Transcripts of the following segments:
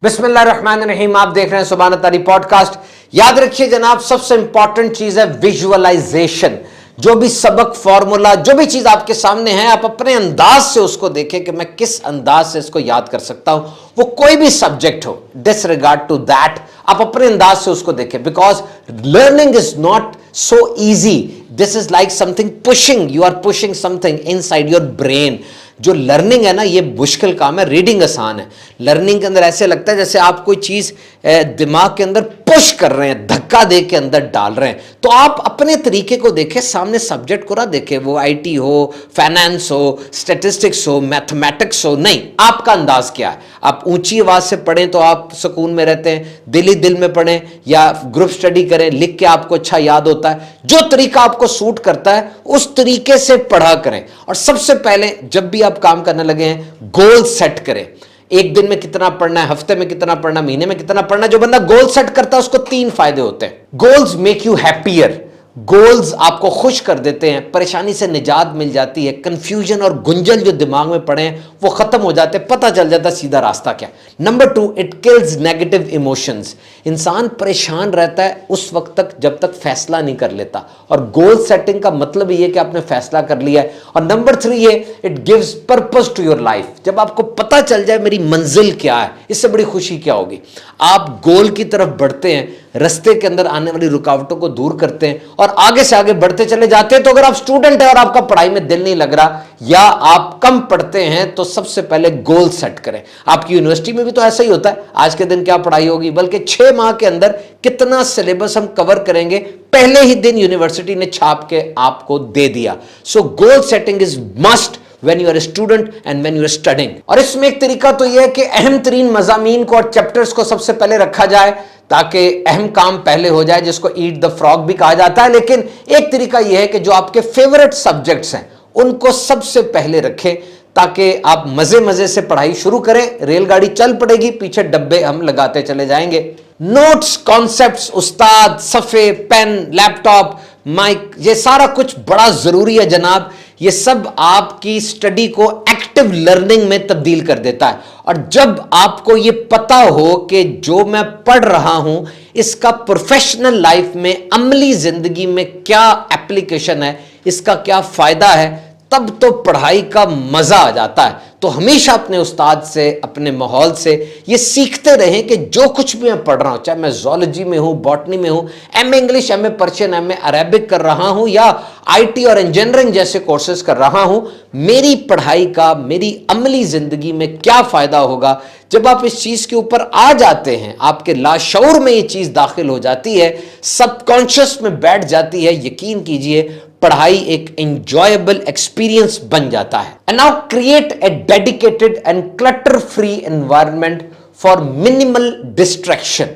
बिस्मिल्लाहिर्रहमानिर्रहीम। आप देख रहे हैं सुभान अत्तारी पॉडकास्ट। याद रखिए जनाब, सबसे इंपॉर्टेंट चीज है विजुअलाइजेशन। जो भी सबक, फॉर्मूला, जो भी चीज आपके सामने है, आप अपने अंदाज से उसको देखें कि मैं किस अंदाज से इसको याद कर सकता हूं। वो कोई भी सब्जेक्ट हो, डिसरिगार्ड टू दैट, आप अपने अंदाज से उसको देखें। Because learning is not so easy. This is like something pushing, you are pushing something inside your brain. जो लर्निंग है ना, ये मुश्किल काम है, रीडिंग आसान है। लर्निंग के अंदर ऐसे लगता है जैसे आप कोई चीज दिमाग के अंदर पुश कर रहे हैं, धक्का दे के अंदर डाल रहे हैं। तो आप अपने तरीके को देखें, सामने सब्जेक्ट को ना देखें, वो आईटी हो, फाइनेंस हो, स्टैटिस्टिक्स हो, मैथमेटिक्स हो, नहीं, आपका अंदाज क्या है। आप ऊंची आवाज से पढ़ें तो आप सुकून में रहते हैं, दिल ही दिल में पढ़ें या ग्रुप स्टडी करें, लिख के आपको अच्छा याद होता है। जो तरीका आपको सूट करता है उस तरीके से पढ़ा करें। और सबसे पहले जब भी आप काम करने लगे हैं, गोल सेट करें। एक दिन में कितना पढ़ना है, हफ्ते में कितना पढ़ना, महीने में कितना पढ़ना। जो बंदा गोल सेट करता है उसको 3 फायदे होते हैं। Goals make you happier. Goals आपको खुश कर देते हैं, परेशानी से निजात मिल जाती है, कंफ्यूजन और गुंजल जो दिमाग में पड़े हैं वो खत्म हो जाते हैं, पता चल जाता है सीधा रास्ता क्या। Number 2, it kills negative emotions. इंसान परेशान रहता है उस वक्त तक जब तक फैसला नहीं कर लेता, और गोल सेटिंग का मतलब ये है कि आपने फैसला कर लिया है। और नंबर 3 ये, it gives purpose to your life. जब आपको पता चल जाए मेरी मंजिल क्या है, इससे बड़ी खुशी क्या होगी। आप गोल की तरफ बढ़ते हैं, रास्ते के अंदर आने वाली रुकावटों को दूर करते हैं और आगे से आगे बढ़ते चले जाते हैं। तो अगर आप स्टूडेंट हैं और आपका पढ़ाई में दिल नहीं लग रहा या आप कम पढ़ते हैं, तो सबसे पहले गोल सेट करें। आपकी यूनिवर्सिटी में भी तो ऐसा ही होता है, आज के दिन क्या पढ़ाई होगी, बल्कि 6 माह के अंदर कितना सिलेबस हम कवर करेंगे, पहले ही दिन यूनिवर्सिटी ने छाप के आपको दे दिया। So goal setting is must when you are a student and when you are studying। और इसमें एक तरीका तो यह है कि अहम तरीन मजामीन को और चैप्टर्स को सबसे पहले रखा जाए ताकि अहम काम पहले हो जाए, जिसको ईट द फ्रॉग भी कहा जाता है। लेकिन एक तरीका यह है कि जो आपके फेवरेट सब्जेक्ट्स हैं उनको सबसे पहले रखें ताकि आप मजे मजे से पढ़ाई शुरू करें। रेलगाड़ी चल पड़ेगी, पीछे डब्बे हम लगाते चले जाएंगे। नोट्स, कॉन्सेप्ट्स, उस्ताद, सफ़े, पेन, लैपटॉप, माइक, ये सारा कुछ बड़ा जरूरी है जनाब। ये सब आपकी स्टडी को एक्टिव लर्निंग में तब्दील कर देता है। और जब आपको ये पता हो कि जो मैं पढ़ रहा हूं इसका प्रोफेशनल लाइफ में, अमली जिंदगी में क्या एप्लीकेशन है, इसका क्या फायदा है, तब तो पढ़ाई का मजा आ जाता है। तो हमेशा अपने उस्ताद से, अपने माहौल से ये सीखते रहें कि जो कुछ भी मैं पढ़ रहा हूं, चाहे मैं ज़ूलॉजी में हूं, बॉटनी में हूं, MA English, MA Persian, MA Arabic कर रहा हूं या आईटी और इंजीनियरिंग जैसे कोर्सेज कर रहा हूं, मेरी पढ़ाई का मेरी अमली जिंदगी में क्या फायदा होगा। जब आप इस चीज के ऊपर आ जाते हैं, आपके लाशऊर में ये चीज दाखिल हो जाती है, सबकॉन्शियस में बैठ जाती है, यकीन कीजिए पढ़ाई एक एंजॉयबल एक्सपीरियंस बन जाता है। And now create a dedicated and clutter free environment for minimal distraction.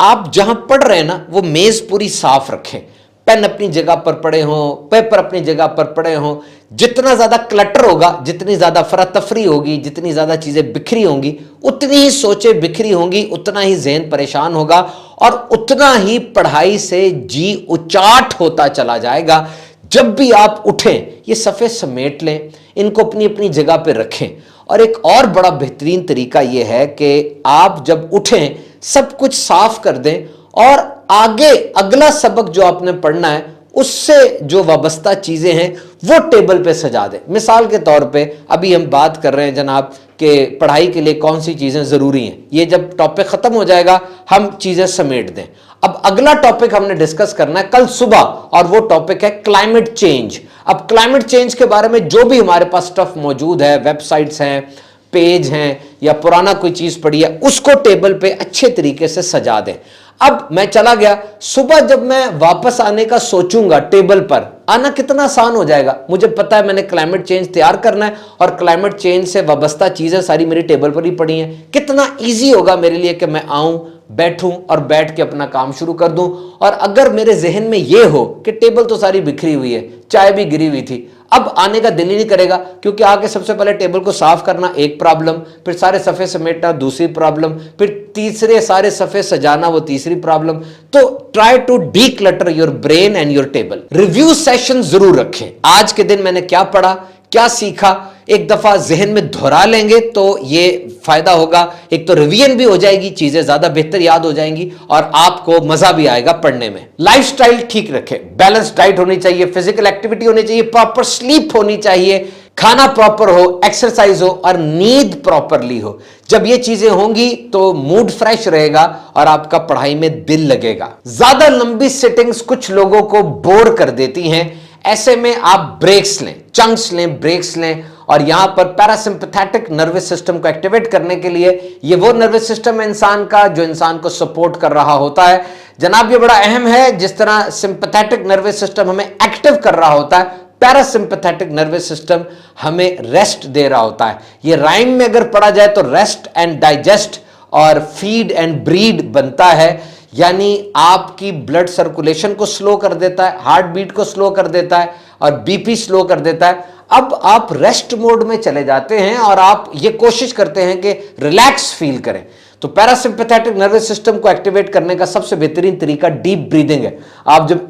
आप जहां पढ़ रहे हैं ना, वो मेज पूरी साफ रखें, पेन अपनी जगह पर पड़े हों, पेपर अपनी जगह पर पड़े हों। जितना ज्यादा क्लटर होगा, जितनी ज्यादा फरातफरी होगी, जितनी ज्यादा चीजें बिखरी होंगी, उतनी ही सोचें बिखरी होंगी, उतना ही ज़हन परेशान होगा और उतना ही पढ़ाई से जी उचाट होता चला जाएगा। जब भी आप उठें, ये सफ़े समेट लें, इनको अपनी अपनी जगह पर रखें। और एक और बड़ा बेहतरीन तरीका यह है कि आप जब उठें सब कुछ साफ कर दें और आगे अगला सबक जो आपने पढ़ना है उससे जो वाबस्ता चीज़ें हैं वो टेबल पे सजा दें। मिसाल के तौर पे अभी हम बात कर रहे हैं जनाब कि पढ़ाई के लिए कौन सी चीज़ें ज़रूरी हैं। ये जब टॉपिक ख़त्म हो जाएगा हम चीज़ें समेट दें। अब अगला टॉपिक हमने डिस्कस करना है कल सुबह, और वो टॉपिक है क्लाइमेट चेंज। अब क्लाइमेट चेंज के बारे में जो भी हमारे पास स्टफ मौजूद है, वेबसाइट्स हैं, पेज हैं या पुराना कोई चीज़ पड़ी है, उसको टेबल पे अच्छे तरीके से सजा दें। अब मैं चला गया, सुबह जब मैं वापस आने का सोचूंगा, टेबल पर आना कितना आसान हो जाएगा। मुझे पता है मैंने क्लाइमेट चेंज तैयार करना है और क्लाइमेट चेंज से वाबस्ता चीज़ें सारी मेरी टेबल पर ही पड़ी हैं। कितना ईजी होगा मेरे लिए कि मैं आऊं, बैठूं और बैठ के अपना काम शुरू कर दूं। और अगर मेरे जहन में यह हो कि टेबल तो सारी बिखरी हुई है, चाय भी गिरी हुई थी, अब आने का दिल ही नहीं करेगा, क्योंकि आके सबसे पहले टेबल को साफ करना एक प्रॉब्लम, फिर सारे सफ़े समेटना दूसरी प्रॉब्लम, फिर तीसरे सारे सफ़े सजाना वो तीसरी प्रॉब्लम। तो try to declutter your brain and your table. Review session जरूर रखें। आज के दिन मैंने क्या पढ़ा, क्या सीखा, एक दफा जहन में दोहरा लेंगे तो ये फायदा होगा। एक तो रिवीजन भी हो जाएगी, चीजें ज्यादा बेहतर याद हो जाएंगी और आपको मजा भी आएगा पढ़ने में। लाइफस्टाइल ठीक रखें, बैलेंस डाइट होनी चाहिए, फिजिकल एक्टिविटी होनी चाहिए, प्रॉपर स्लीप होनी चाहिए, खाना प्रॉपर हो, एक्सरसाइज हो और नींद प्रॉपरली हो। जब ये चीजें होंगी तो मूड फ्रेश रहेगा और आपका पढ़ाई में दिल लगेगा। ज्यादा लंबी सिटिंग्स कुछ लोगों को बोर कर देती हैं, ऐसे में आप ब्रेक्स लें, चंक्स लें, ब्रेक्स लें। और यहां पर पैरासिम्पैथेटिक नर्वस सिस्टम को एक्टिवेट करने के लिए, ये वो नर्वस सिस्टम है इंसान का जो इंसान को सपोर्ट कर रहा होता है। जनाब ये बड़ा अहम है, जिस तरह सिंपैथेटिक नर्वस सिस्टम हमें एक्टिव कर रहा होता है, पैरासिम्पैथेटिक नर्वस सिस्टम हमें रेस्ट दे रहा होता है। ये राइम में अगर पढ़ा जाए तो रेस्ट एंड डाइजेस्ट और फीड एंड ब्रीड बनता है, यानी आपकी ब्लड सर्कुलेशन को स्लो कर देता है, हार्ट बीट को स्लो कर देता है और बीपी स्लो कर देता है। अब आप रेस्ट मोड में चले जाते हैं और आप ये कोशिश करते हैं कि रिलैक्स फील करें। तो पैरासिम्पैथेटिक नर्वस सिस्टम को एक्टिवेट करने का सबसे बेहतरीन तरीका डीप ब्रीदिंग है। आप जब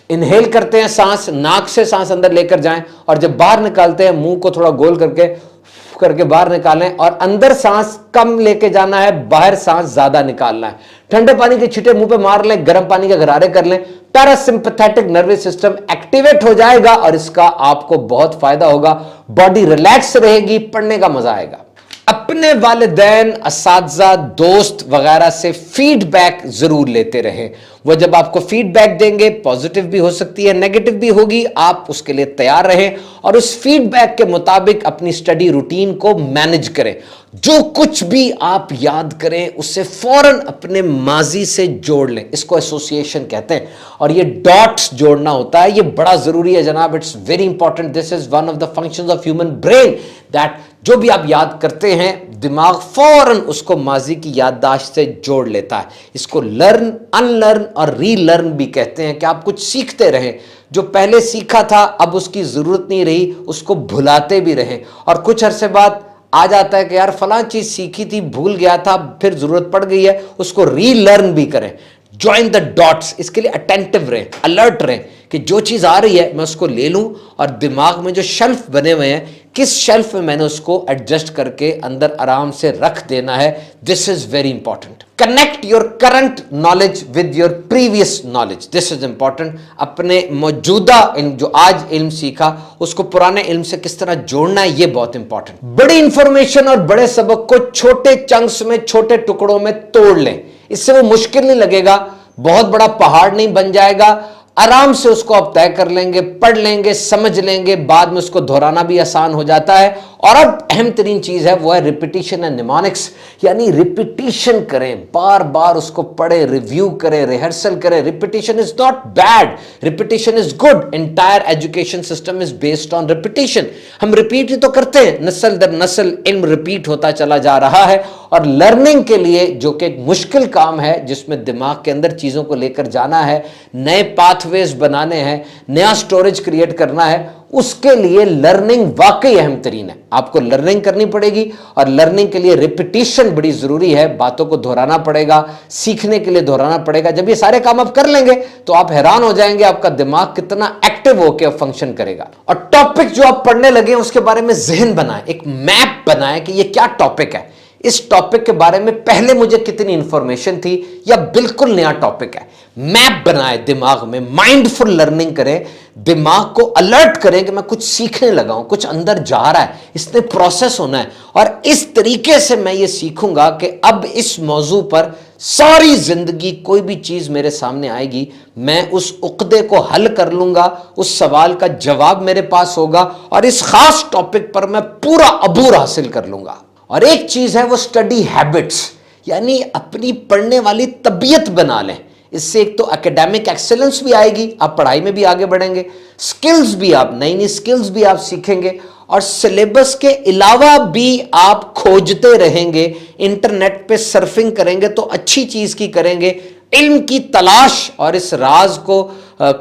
इनहेल करते हैं सांस, नाक से सांस अंदर लेकर जाएं और जब बाहर निकालते हैं मुंह को थोड़ा गोल करके बाहर निकालें और अंदर सांस कम लेके जाना है, बाहर सांस ज्यादा निकालना है। ठंडे पानी के छींटे मुंह पे मार लें, गर्म पानी के गरारे कर लें, पैरासिम्पैथेटिक नर्वस सिस्टम एक्टिवेट हो जाएगा और इसका आपको बहुत फायदा होगा। बॉडी रिलैक्स रहेगी, पढ़ने का मजा आएगा। अपने वालिदैन, असातिज़ा, दोस्त वगैरह से फीडबैक जरूर लेते रहें। वो जब आपको फीडबैक देंगे, पॉजिटिव भी हो सकती है, नेगेटिव भी होगी, आप उसके लिए तैयार रहें और उस फीडबैक के मुताबिक अपनी स्टडी रूटीन को मैनेज करें। जो कुछ भी आप याद करें उससे फौरन अपने माजी से जोड़ लें, इसको एसोसिएशन कहते हैं। और ये डॉट्स जोड़ना होता है, ये बड़ा जरूरी है जनाब, it's very important. This is one of the functions of human brain, that जो भी आप याद करते हैं दिमाग फौरन उसको माजी की याददाश्त से जोड़ लेता है। इसको लर्न, अनलर्न और रीलर्न भी कहते हैं कि आप कुछ सीखते रहें, जो पहले सीखा था अब उसकी जरूरत नहीं रही उसको भुलाते भी रहें। और कुछ अरसे बाद आ जाता है कि यार फलां चीज सीखी थी, भूल गया था, फिर जरूरत पड़ गई है, उसको रीलर्न भी करें। ज्वाइन द डॉट्स, इसके लिए अटेंटिव रहें, अलर्ट रहें कि जो चीज आ रही है मैं उसको ले लूं और दिमाग में जो शेल्फ बने हुए हैं, किस शेल्फ में मैंने उसको एडजस्ट करके अंदर आराम से रख देना है। This is very important. Connect your current knowledge with your previous knowledge, this is important. अपने मौजूदा इल्म, जो आज इल्म सीखा, उसको पुराने इल्म से किस तरह जोड़ना है, ये बहुत इंपॉर्टेंट। बड़ी इंफॉर्मेशन और बड़े सबक को छोटे चंक्स में, छोटे टुकड़ों में तोड़ लें, इससे वो मुश्किल नहीं लगेगा, बहुत बड़ा पहाड़ नहीं बन जाएगा, आराम से उसको आप तय कर लेंगे, पढ़ लेंगे, समझ लेंगे, बाद में उसको दोहराना भी आसान हो जाता है। और अब अहम तरीन चीज है वो है रिपीटिशन एंड निमोनिक्स, यानी रिपीटिशन करें, बार बार उसको पढ़े, रिव्यू करें, रिहर्सल करें। Repetition is not bad, repetition is good. Entire education system is based on repetition. हम रिपीट ही तो करते हैं, नस्ल दर नस्ल इल्म रिपीट होता चला जा रहा है। और लर्निंग के लिए, जो कि एक मुश्किल काम है, जिसमें दिमाग के अंदर चीजों को लेकर जाना है, नए पाथवेज बनाने हैं, नया स्टोरेज क्रिएट करना है, उसके लिए लर्निंग वाकई अहम तरीन है। आपको लर्निंग करनी पड़ेगी और लर्निंग के लिए रिपीटिशन बड़ी जरूरी है। बातों को दोहराना पड़ेगा, सीखने के लिए दोहराना पड़ेगा। जब ये सारे काम आप कर लेंगे तो आप हैरान हो जाएंगे आपका दिमाग कितना एक्टिव होकर फंक्शन करेगा। और टॉपिक जो आप पढ़ने लगे उसके बारे में जहन बनाएं, एक मैप बनाएं कि ये क्या टॉपिक है, इस टॉपिक के बारे में पहले मुझे कितनी इंफॉर्मेशन थी या बिल्कुल नया टॉपिक है। मैप बनाए दिमाग में, माइंडफुल लर्निंग करें, दिमाग को अलर्ट करें कि मैं कुछ सीखने लगा हूं, कुछ अंदर जा रहा है, इसने प्रोसेस होना है और इस तरीके से मैं ये सीखूंगा कि अब इस मौजू पर सारी जिंदगी कोई भी चीज मेरे सामने आएगी, मैं उस उक्दे को हल कर लूंगा, उस सवाल का जवाब मेरे पास होगा और इस खास टॉपिक पर मैं पूरा अबूर हासिल कर लूंगा। और एक चीज है वो स्टडी हैबिट्स, यानी अपनी पढ़ने वाली तबीयत बना लें। इससे एक तो एकेडमिक एक्सेलेंस भी आएगी, आप पढ़ाई में भी आगे बढ़ेंगे, स्किल्स भी, आप नई नई स्किल्स भी आप सीखेंगे और सिलेबस के अलावा भी आप खोजते रहेंगे, इंटरनेट पे सर्फिंग करेंगे तो अच्छी चीज की करेंगे, इल्म की तलाश और इस राज को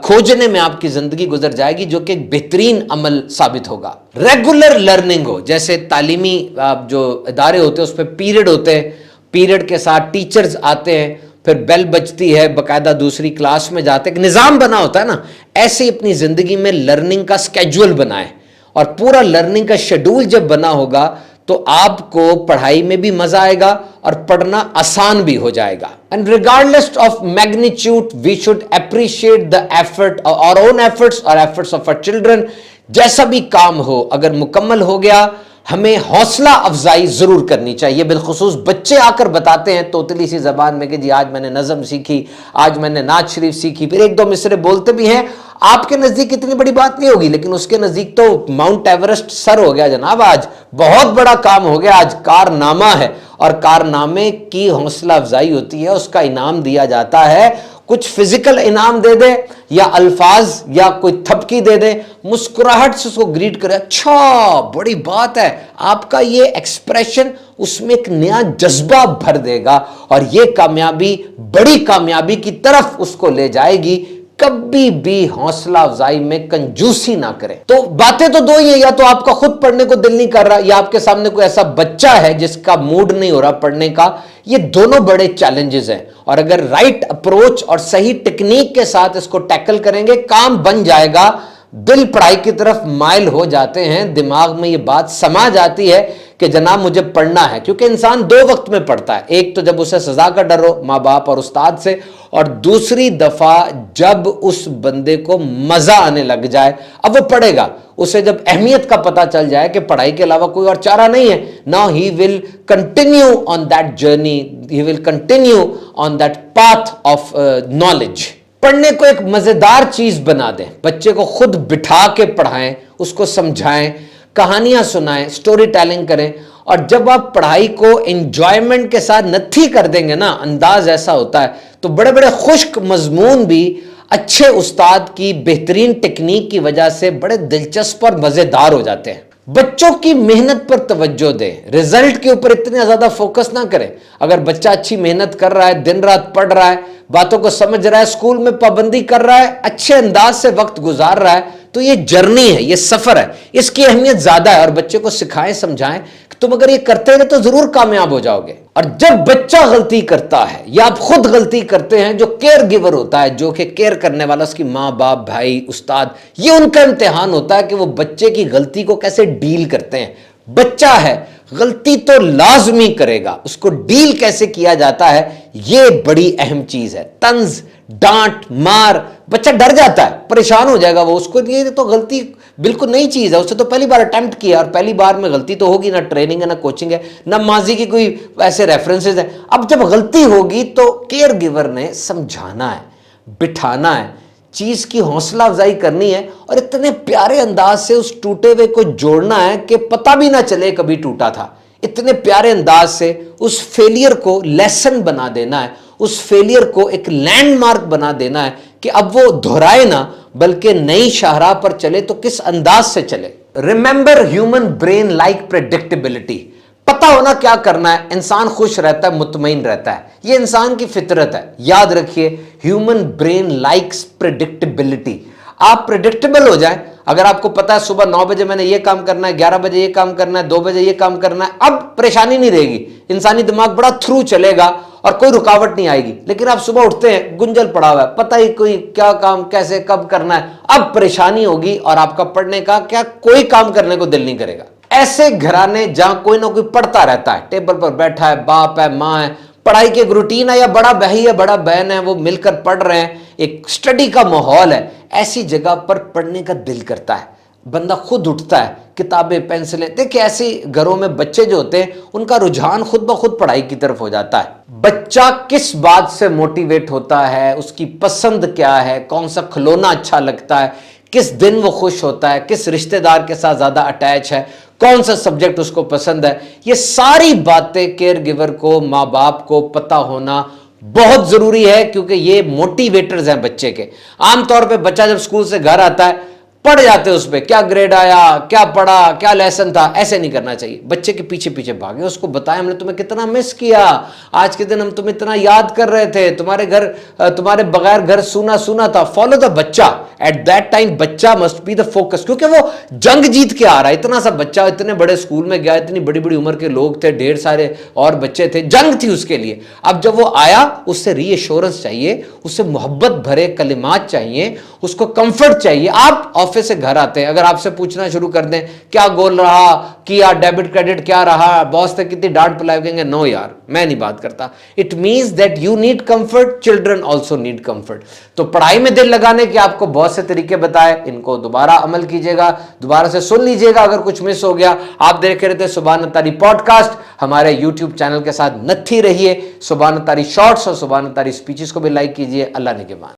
खोजने में आपकी जिंदगी गुजर जाएगी, जो कि एक बेहतरीन अमल साबित होगा। रेगुलर लर्निंग हो, जैसे तालीमी जो इदारे होते हैं उस पर पीरियड होते हैं, पीरियड के साथ टीचर्स आते हैं, फिर बेल बजती है, बकायदा दूसरी क्लास में जाते हैं, निज़ाम बना होता है ना, ऐसे ही अपनी जिंदगी में लर्निंग का स्केड्यूल बनाएं اور پورا لرننگ کا شیڈول جب بنا ہوگا تو آپ کو پڑھائی میں بھی مزہ آئے گا اور پڑھنا آسان بھی ہو جائے گا. And regardless of magnitude, we should appreciate the effort, our own efforts or efforts of our children. جیسا بھی کام ہو اگر مکمل ہو گیا ہمیں حوصلہ افزائی ضرور کرنی چاہیے. بالخصوص بچے آ کر بتاتے ہیں توتلی سی زبان میں کہ جی آج میں نے نظم سیکھی, آج میں نے نعت شریف سیکھی, پھر ایک دو مصرے بولتے بھی ہیں. آپ کے نزدیک اتنی بڑی بات نہیں ہوگی لیکن اس کے نزدیک تو ماؤنٹ ایورسٹ سر ہو گیا جناب, آج بہت بڑا کام ہو گیا, آج کارنامہ ہے. اور کارنامے کی حوصلہ افزائی ہوتی ہے, اس کا انعام دیا جاتا ہے. کچھ فزیکل انعام دے دے یا الفاظ یا کوئی تھپکی دے دے, مسکراہٹ سے اس کو گریٹ کرے, اچھا بڑی بات ہے, آپ کا یہ ایکسپریشن اس میں ایک نیا جذبہ بھر دے گا اور یہ کامیابی بڑی کامیابی کی طرف اس کو لے جائے گی. کبھی بھی حوصلہ افزائی میں کنجوسی نہ کریں. تو باتیں تو دو ہی ہیں, یا تو آپ کا خود پڑھنے کو دل نہیں کر رہا یا آپ کے سامنے کوئی ایسا بچہ ہے جس کا موڈ نہیں ہو رہا پڑھنے کا. یہ دونوں بڑے چیلنجز ہیں اور اگر رائٹ اپروچ اور صحیح ٹیکنیک کے ساتھ اس کو ٹیکل کریں گے کام بن جائے گا. دل پڑھائی کی طرف مائل ہو جاتے ہیں, دماغ میں یہ بات سما جاتی ہے کہ جناب مجھے پڑھنا ہے, کیونکہ انسان دو وقت میں پڑھتا ہے. ایک تو جب اسے سزا کا ڈر ہو ماں باپ اور استاد سے, اور دوسری دفعہ جب اس بندے کو مزہ آنے لگ جائے. اب وہ پڑھے گا, اسے جب اہمیت کا پتہ چل جائے کہ پڑھائی کے علاوہ کوئی اور چارہ نہیں ہے, now he will continue on that journey, he will continue on that path of knowledge. پڑھنے کو ایک مزیدار چیز بنا دیں, بچے کو خود بٹھا کے پڑھائیں, اس کو سمجھائیں, کہانیاں سنائیں, سٹوری ٹیلنگ کریں. اور جب آپ پڑھائی کو انجوائمنٹ کے ساتھ نتھی کر دیں گے نا, انداز ایسا ہوتا ہے, تو بڑے بڑے خشک مضمون بھی اچھے استاد کی بہترین ٹیکنیک کی وجہ سے بڑے دلچسپ اور مزیدار ہو جاتے ہیں. بچوں کی محنت پر توجہ دیں, رزلٹ کے اوپر اتنے زیادہ فوکس نہ کریں. اگر بچہ اچھی محنت کر رہا ہے, دن رات پڑھ رہا ہے, باتوں کو سمجھ رہا ہے, اسکول میں پابندی کر رہا ہے, اچھے انداز سے وقت گزار رہا ہے, تو یہ جرنی ہے, یہ سفر ہے, اس کی اہمیت زیادہ ہے. اور بچے کو سکھائیں, سمجھائیں کہ تم اگر یہ کرتے رہے تو ضرور کامیاب ہو جاؤ گے. اور جب بچہ غلطی کرتا ہے یا آپ خود غلطی کرتے ہیں, جو کیئر گیور ہوتا ہے, جو کہ کیئر کرنے والا اس کی ماں باپ بھائی استاد, یہ ان کا امتحان ہوتا ہے کہ وہ بچے کی غلطی کو کیسے ڈیل کرتے ہیں. بچہ ہے, غلطی تو لازمی کرے گا, اس کو ڈیل کیسے کیا جاتا ہے یہ بڑی اہم چیز ہے. طنز, ڈانٹ, مار, بچہ ڈر جاتا ہے, پریشان ہو جائے گا, وہ اس کو یہ تو غلطی بالکل نئی چیز ہے, اس سے تو پہلی بار اٹیمپٹ کیا اور پہلی بار میں غلطی تو ہوگی, نہ ٹریننگ ہے نہ کوچنگ ہے نہ ماضی کی کوئی ایسے ریفرنسز ہیں. اب جب غلطی ہوگی تو کیئر گیور نے سمجھانا ہے, بٹھانا ہے, چیز کی حوصلہ افزائی کرنی ہے اور اتنے پیارے انداز سے اس ٹوٹے ہوئے کو جوڑنا ہے کہ پتہ بھی نہ چلے کبھی ٹوٹا تھا. اتنے پیارے انداز سے اس فیلئر کو لیسن بنا دینا ہے, اس فیلئر کو ایک لینڈ مارک بنا دینا ہے کہ اب وہ دہرائے نہ بلکہ نئی شاہراہ پر چلے تو کس انداز سے چلے. Remember human brain like predictability. پتہ ہونا کیا کرنا ہے, انسان خوش رہتا ہے, مطمئن رہتا ہے, یہ انسان کی فطرت ہے. یاد رکھیے, ہیومن برین لائکس پریڈکٹیبلٹی. آپ پریڈکٹیبل ہو جائیں. اگر آپ کو پتا ہے صبح 9 بجے میں نے یہ کام کرنا ہے, 11 بجے یہ کام کرنا ہے, 2 بجے یہ کام کرنا ہے, اب پریشانی نہیں رہے گی, انسانی دماغ بڑا تھرو چلے گا اور کوئی رکاوٹ نہیں آئے گی. لیکن آپ صبح اٹھتے ہیں, گنجل پڑا ہوا ہے, پتہ ہی کوئی کیا کام کیسے کب کرنا ہے, اب پریشانی ہوگی اور آپ کا پڑھنے کا کیا کوئی کام کرنے کو دل نہیں کرے گا. ایسے گھرانے جہاں کوئی نہ کوئی پڑھتا رہتا ہے, ٹیبل پر بیٹھا ہے, باپ ہے, ماں ہے, پڑھائی کی ایک روٹین ہے, یا بڑا بھائی ہے, بڑا بہن ہے, وہ مل کر پڑھ رہے ہیں, ایک سٹڈی کا ماحول ہے, ایسی جگہ پر پڑھنے کا دل کرتا ہے, بندہ خود اٹھتا ہے, کتابیں, پینسلیں. دیکھیں ایسی گھروں میں بچے جو ہوتے ہیں ان کا رجحان خود بخود پڑھائی کی طرف ہو جاتا ہے. بچہ کس بات سے موٹیویٹ ہوتا ہے, اس کی پسند کیا ہے, کون سا کھلونا اچھا لگتا ہے, کس دن وہ خوش ہوتا ہے, کس رشتہ دار کے ساتھ زیادہ اٹیچ ہے, کون سا سبجیکٹ اس کو پسند ہے, یہ ساری باتیں کیئر گیور کو, ماں باپ کو پتہ ہونا بہت ضروری ہے, کیونکہ یہ موٹیویٹرز ہیں بچے کے. عام طور پہ بچہ جب اسکول سے گھر آتا ہے پڑھ جاتے اس پہ, کیا گریڈ آیا, کیا پڑھا, کیا لیسن تھا. ایسے نہیں کرنا چاہیے. بچے کے پیچھے پیچھے بھاگے, اس کو بتائیں ہم نے تمہیں کتنا مس کیا, آج کے دن ہم تمہیں اتنا یاد کر رہے تھے, تمہارے بغیر گھر سونا سونا تھا. فالو دا بچہ. ایٹ دیٹ ٹائم بچہ مسٹ بی دا فوکس, کیونکہ وہ جنگ جیت کے آ رہا ہے. اتنا سا بچہ اتنے بڑے اسکول میں گیا, اتنی بڑی بڑی عمر کے لوگ تھے, ڈھیر سارے اور بچے تھے, جنگ تھی اس کے لیے. اب جب وہ آیا, اس سے ری ایشورنس چاہیے, اس سے محبت بھرے کلمات چاہیے, اس کو کمفرٹ چاہیے. آپ ऑफिस से घर आते हैं, अगर आपसे पूछना शुरू कर दें क्या गोल रहा, किया डेबिट क्रेडिट क्या रहा, बॉस ने कितनी डांट पिलाई, कहेंगे नो यार मैं नहीं बात करता। It means that you need comfort, children also need comfort. तो पढ़ाई में दिल लगाने के आपको बहुत से तरीके बताए, इनको दोबारा अमल कीजिएगा, दोबारा से सुन लीजिएगा अगर कुछ मिस हो गया। आप देख रहे थे सुभान अत्तारी पॉडकास्ट, हमारे यूट्यूब चैनल के साथ नत्थी रहिए। सुभान अत्तारी शॉर्ट्स और सुभान अत्तारी स्पीचेस को भी लाइक कीजिए। अल्लाह निगहबान।